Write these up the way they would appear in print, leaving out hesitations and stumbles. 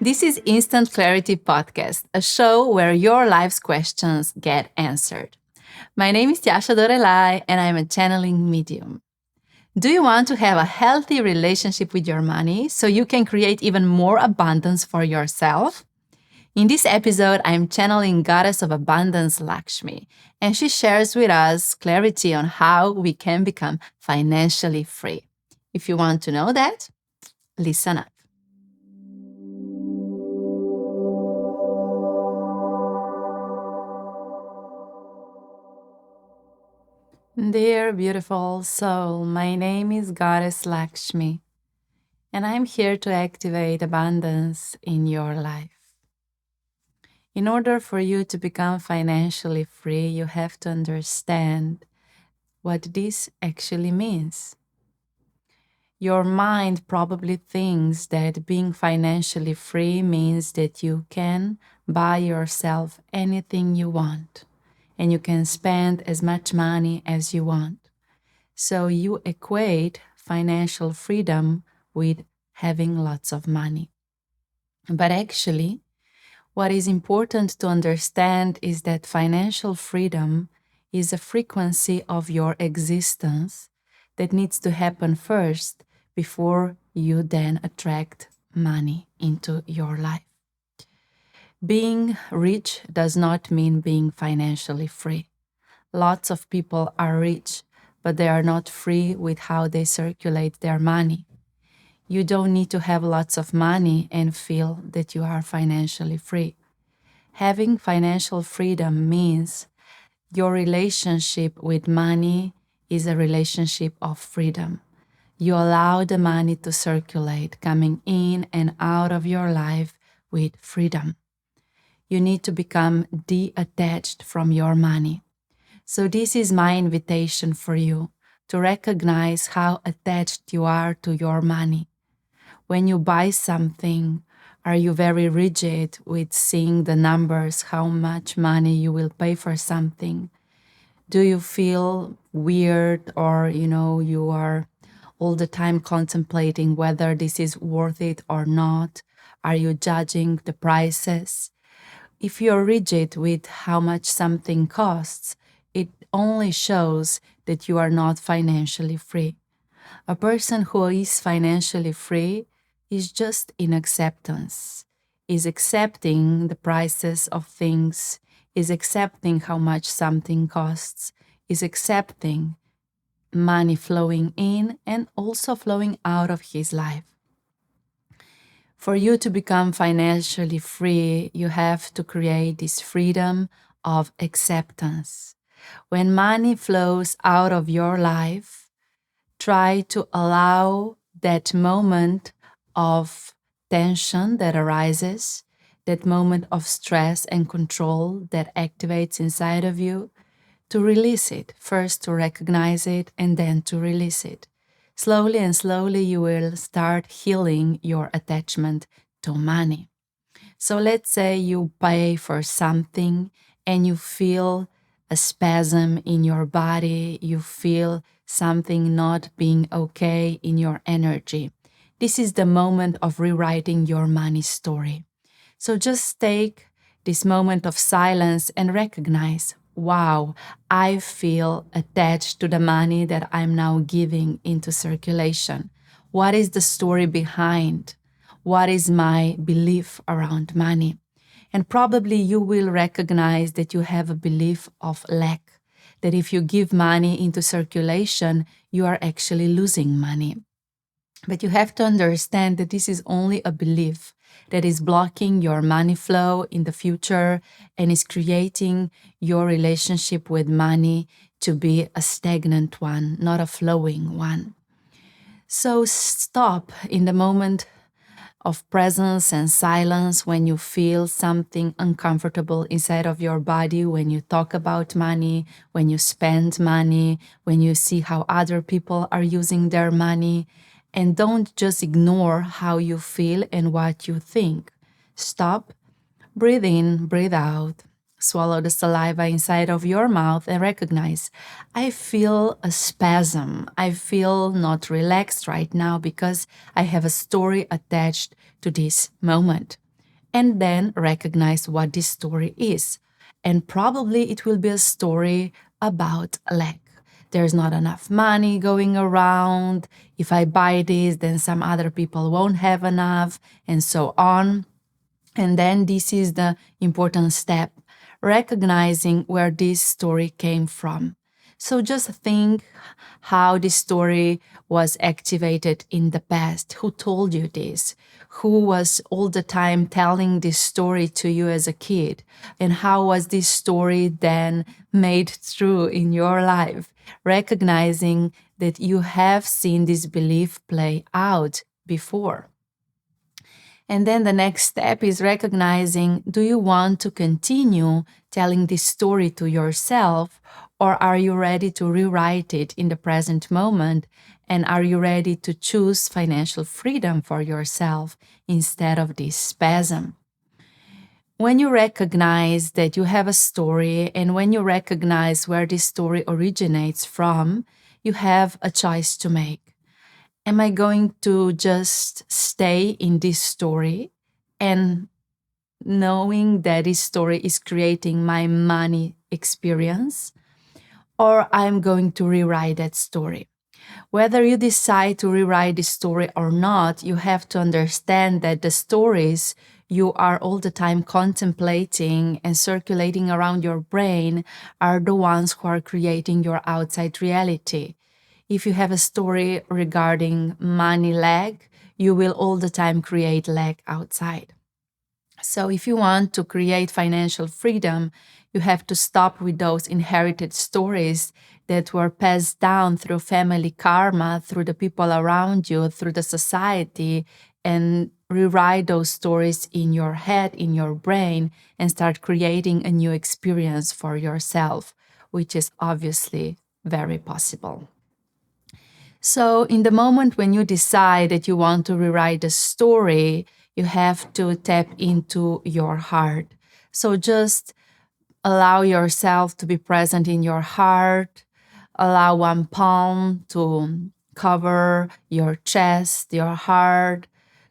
This is Instant Clarity Podcast, a show where your life's questions get answered. My name is Tjaša Dorelay and I'm a channeling medium. Do you want to have a healthy relationship with your money so you can create even more abundance for yourself? In this episode, I'm channeling Goddess of Abundance, Lakshmi, and she shares with us clarity on how we can become financially free. If you want to know that, listen up. Dear beautiful soul, my name is Goddess Lakshmi, and I'm here to activate abundance in your life. In order for you to become financially free, you have to understand what this actually means. Your mind probably thinks that being financially free means that you can buy yourself anything you want and you can spend as much money as you want. So you equate financial freedom with having lots of money. But actually, what is important to understand is that financial freedom is a frequency of your existence that needs to happen first before you then attract money into your life. Being rich does not mean being financially free. Lots of people are rich, but they are not free with how they circulate their money. You don't need to have lots of money and feel that you are financially free. Having financial freedom means your relationship with money is a relationship of freedom. You allow the money to circulate, coming in and out of your life with freedom. You need to become detached from your money. So this is my invitation for you to recognize how attached you are to your money. When you buy something, are you very rigid with seeing the numbers, how much money you will pay for something? Do you feel weird or, you are all the time contemplating whether this is worth it or not? Are you judging the prices? If you're rigid with how much something costs, it only shows that you are not financially free. A person who is financially free is just in acceptance, is accepting the prices of things, is accepting how much something costs, is accepting money flowing in and also flowing out of his life. For you to become financially free, you have to create this freedom of acceptance. When money flows out of your life, try to allow that moment of tension that arises, that moment of stress and control that activates inside of you, to release it. First to recognize it and then to release it. Slowly and slowly you will start healing your attachment to money. So let's say you pay for something and you feel a spasm in your body, you feel something not being okay in your energy. This is the moment of rewriting your money story. So just take this moment of silence and recognize, wow, I feel attached to the money that I'm now giving into circulation. What is the story behind? What is my belief around money? And probably you will recognize that you have a belief of lack, that if you give money into circulation, you are actually losing money. But you have to understand that this is only a belief that is blocking your money flow in the future and is creating your relationship with money to be a stagnant one, not a flowing one. So stop in the moment of presence and silence when you feel something uncomfortable inside of your body, when you talk about money, when you spend money, when you see how other people are using their money. And don't just ignore how you feel and what you think. Stop, breathe in, breathe out. Swallow the saliva inside of your mouth and recognize, I feel a spasm. I feel not relaxed right now because I have a story attached to this moment. and then recognize what this story is. And probably it will be a story about lack. There's not enough money going around. If I buy this, then some other people won't have enough, and so on. And then this is the important step, recognizing where this story came from. So just think how this story was activated in the past. Who told you this? Who was all the time telling this story to you as a kid? And how was this story then made true in your life? Recognizing that you have seen this belief play out before. And then the next step is recognizing, do you want to continue telling this story to yourself, or are you ready to rewrite it in the present moment? And are you ready to choose financial freedom for yourself instead of this spasm? When you recognize that you have a story, and when you recognize where this story originates from, you have a choice to make. Am I going to just stay in this story and knowing that this story is creating my money experience, or I'm going to rewrite that story? Whether you decide to rewrite this story or not, you have to understand that the stories you are all the time contemplating and circulating around your brain are the ones who are creating your outside reality. If you have a story regarding money lack, you will all the time create lack outside. So if you want to create financial freedom, you have to stop with those inherited stories that were passed down through family karma, through the people around you, through the society, and rewrite those stories in your head, in your brain, and start creating a new experience for yourself, which is obviously very possible. So in the moment when you decide that you want to rewrite the story, you have to tap into your heart. So just allow yourself to be present in your heart. Allow one palm to cover your chest, your heart.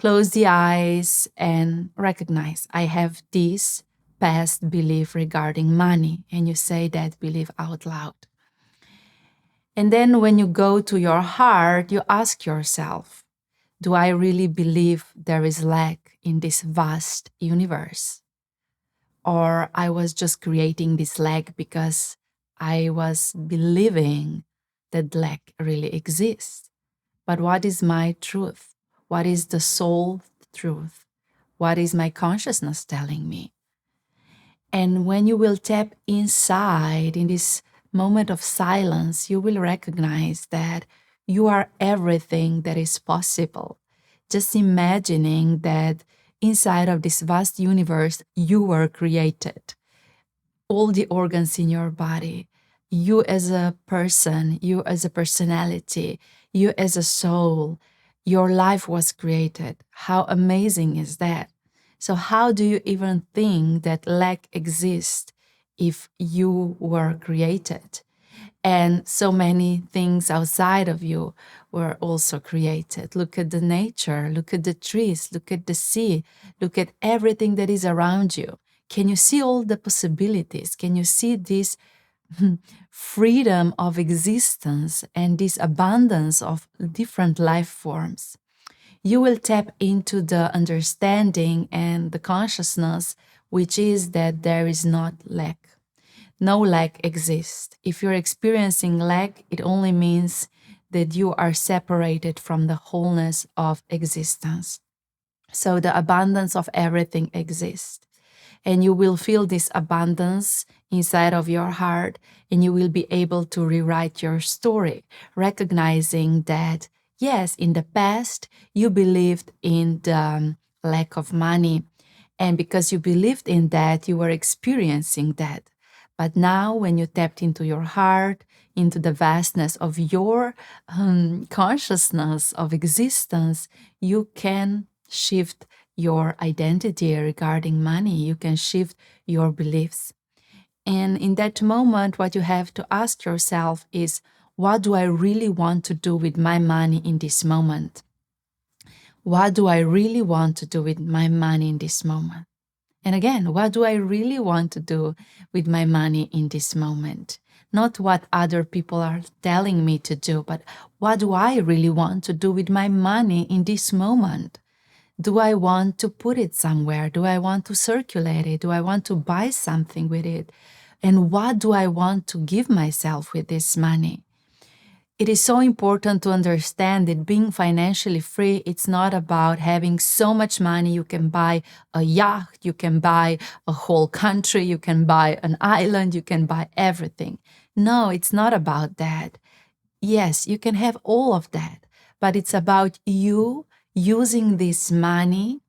Close the eyes and recognize, I have this past belief regarding money. And you say that belief out loud. And then when you go to your heart, you ask yourself, do I really believe there is lack in this vast universe? Or I was just creating this lack because I was believing that lack really exists. But what is my truth? What is the soul truth? What is my consciousness telling me? And when you will tap inside in this moment of silence, you will recognize that you are everything that is possible. Just imagining that inside of this vast universe, you were created. All the organs in your body, you as a person, you as a personality, you as a soul, your life was created. How amazing is that? So how do you even think that lack exists if you were created? And so many things outside of you were also created. Look at the nature, look at the trees, look at the sea, look at everything that is around you. Can you see all the possibilities? Can you see this freedom of existence and this abundance of different life forms? You will tap into the understanding and the consciousness, which is that there is not lack. No lack exists. If you're experiencing lack, it only means that you are separated from the wholeness of existence. So the abundance of everything exists. And you will feel this abundance inside of your heart, and you will be able to rewrite your story, recognizing that, yes, in the past, you believed in the lack of money. And because you believed in that, you were experiencing that. But now, when you tapped into your heart, into the vastness of your consciousness of existence, you can shift your identity regarding money. You can shift your beliefs. And in that moment, what you have to ask yourself is, what do I really want to do with my money in this moment? What do I really want to do with my money in this moment? And again, what do I really want to do with my money in this moment? Not what other people are telling me to do, but what do I really want to do with my money in this moment? Do I want to put it somewhere? Do I want to circulate it? Do I want to buy something with it? And what do I want to give myself with this money? It is so important to understand that being financially free, it's not about having so much money. You can buy a yacht, you can buy a whole country, you can buy an island, you can buy everything. No, it's not about that. Yes, you can have all of that, but it's about you using this money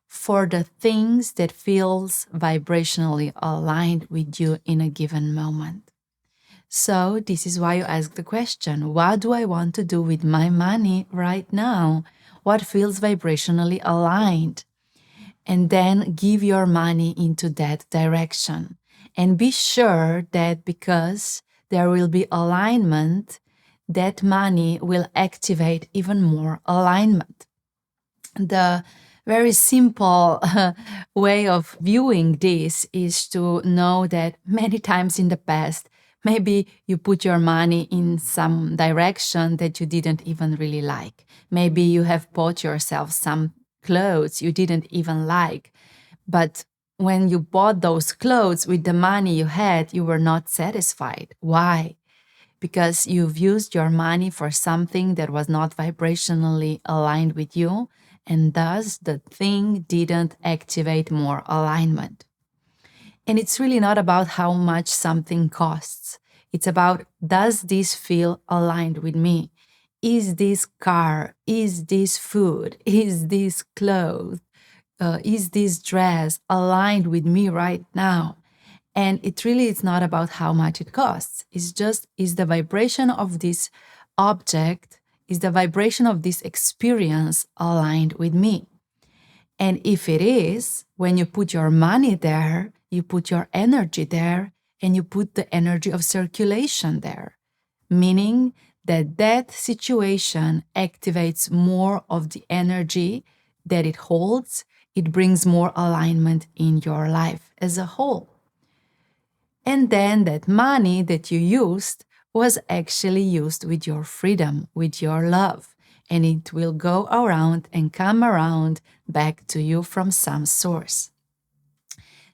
for the things that feels vibrationally aligned with you in a given moment. So this is why you ask the question, what do I want to do with my money right now? What feels vibrationally aligned? And then give your money into that direction. And be sure that because there will be alignment, that money will activate even more alignment. The very simple way of viewing this is to know that many times in the past, maybe you put your money in some direction that you didn't even really like. Maybe you have bought yourself some clothes you didn't even like. But when you bought those clothes with the money you had, you were not satisfied. Why? Because you've used your money for something that was not vibrationally aligned with you, and thus the thing didn't activate more alignment. And it's really not about how much something costs. It's about, does this feel aligned with me? Is this car, is this food, is this clothes, is this dress aligned with me right now? And it really is not about how much it costs. It's just, is the vibration of this object, is the vibration of this experience aligned with me? And if it is, when you put your money there, you put your energy there, and you put the energy of circulation there, meaning that that situation activates more of the energy that it holds. It brings more alignment in your life as a whole. And then that money that you used was actually used with your freedom, with your love. And it will go around and come around back to you from some source.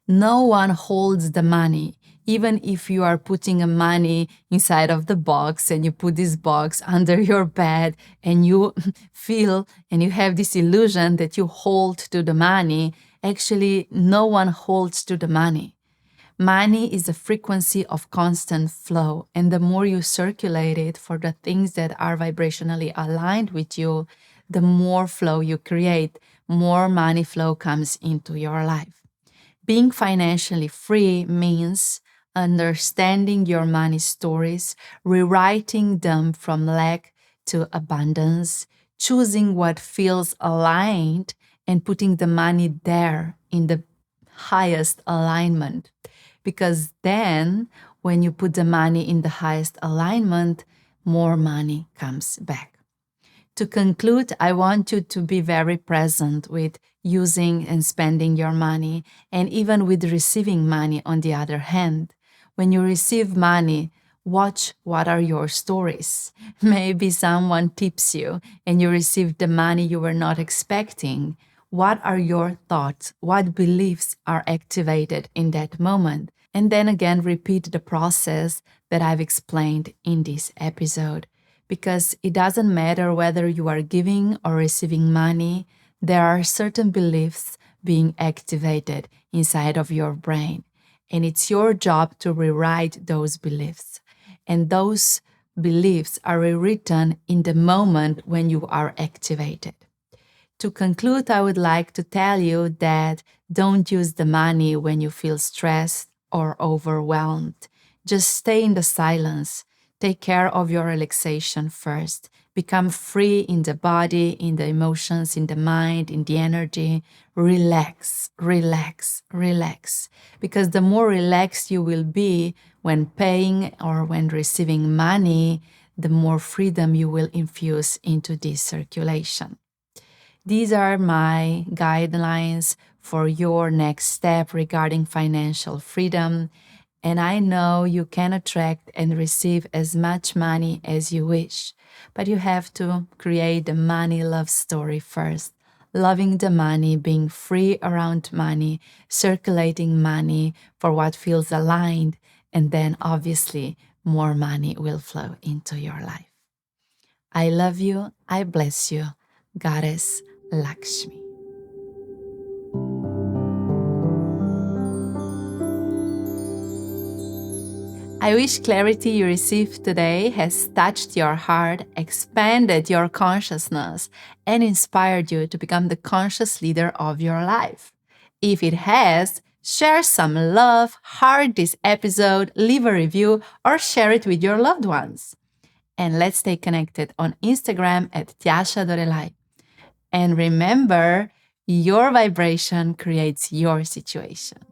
No one holds the money. Even if you are putting a money inside of the box and you put this box under your bed and you feel and you have this illusion that you hold to the money, actually no one holds to the money. Money is a frequency of constant flow, and the more you circulate it for the things that are vibrationally aligned with you, the more flow you create, more money flow comes into your life. Being financially free means understanding your money stories, rewriting them from lack to abundance, choosing what feels aligned, and putting the money there in the highest alignment. Because then, when you put the money in the highest alignment, more money comes back. To conclude, I want you to be very present with using and spending your money, and even with receiving money on the other hand. When you receive money, watch what are your stories. Maybe someone tips you and you receive the money you were not expecting. What are your thoughts? What beliefs are activated in that moment? And then again, repeat the process that I've explained in this episode. Because it doesn't matter whether you are giving or receiving money, there are certain beliefs being activated inside of your brain. And it's your job to rewrite those beliefs. And those beliefs are rewritten in the moment when you are activated. To conclude, I would like to tell you that don't use the money when you feel stressed or overwhelmed. Just stay in the silence. Take care of your relaxation first. Become free in the body, in the emotions, in the mind, in the energy. Relax, relax, relax. Because the more relaxed you will be when paying or when receiving money, the more freedom you will infuse into this circulation. These are my guidelines for your next step regarding financial freedom. And I know you can attract and receive as much money as you wish, but you have to create the money love story first. Loving the money, being free around money, circulating money for what feels aligned, and then obviously more money will flow into your life. I love you. I bless you. Goddess Lakshmi. I wish clarity you received today has touched your heart, expanded your consciousness, and inspired you to become the conscious leader of your life. If it has, share some love, heart this episode, leave a review, or share it with your loved ones. And let's stay connected on Instagram at Tjaša Dorelay. And remember, your vibration creates your situation.